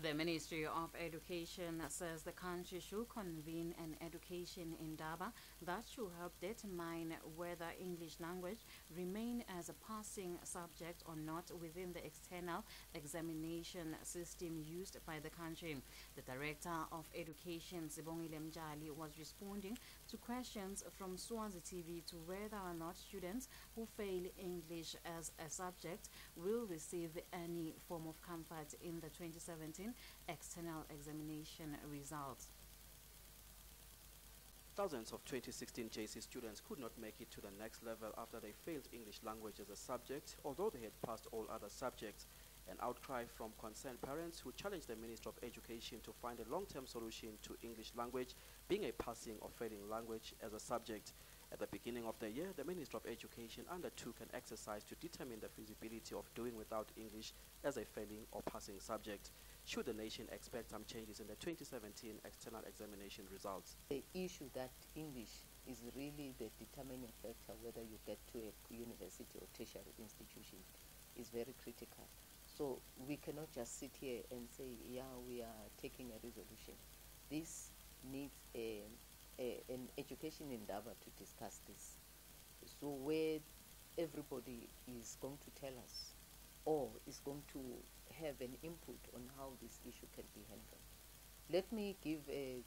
The Ministry of Education says the country should convene an education indaba that should help determine whether English language remain as a passing subject or not within the external examination system used by the country. The Director of Education, Sibongile Mjali, was responding to questions from Swazi TV to whether or not students who fail English as a subject will receive any form of comfort in the 2017 external examination results. Thousands of 2016 JC students could not make it to the next level after they failed English language as a subject, although they had passed all other subjects. An outcry from concerned parents who challenged the Minister of Education to find a long-term solution to English language being a passing or failing language as a subject. At the beginning of the year, the Minister of Education undertook an exercise to determine the feasibility of doing without English as a failing or passing subject. Should the nation expect some changes in the 2017 external examination results? The issue that English is really the determining factor whether you get to a university or tertiary institution is very critical. So we cannot just sit here and say, yeah, we are taking a resolution. This needs an education endeavor to discuss this. So where everybody is going to tell us or is going to have an input on how this issue can be handled. Let me give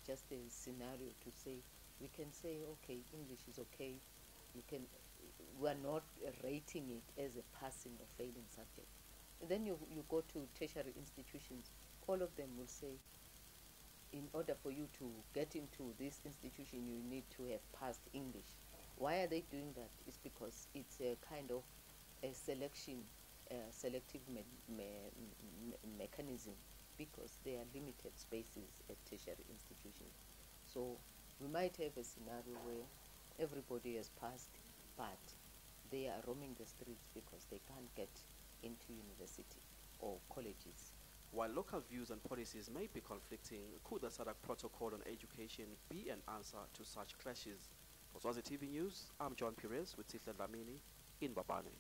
just a scenario to say, we can say, okay, English is okay. We are not rating it as a passing or failing subject. And then you go to tertiary institutions, all of them will say, in order for you to get into this institution, you need to have passed English. Why are they doing that? It's because it's a kind of a selective mechanism, because there are limited spaces at tertiary institutions. So we might have a scenario where everybody has passed, but they are roaming the streets because they can't get into university or colleges. While local views and policies may be conflicting, could the SADC protocol on education be an answer to such clashes? For Swazi TV News, I'm John Perez with Sihle Dlamini in Mbabane.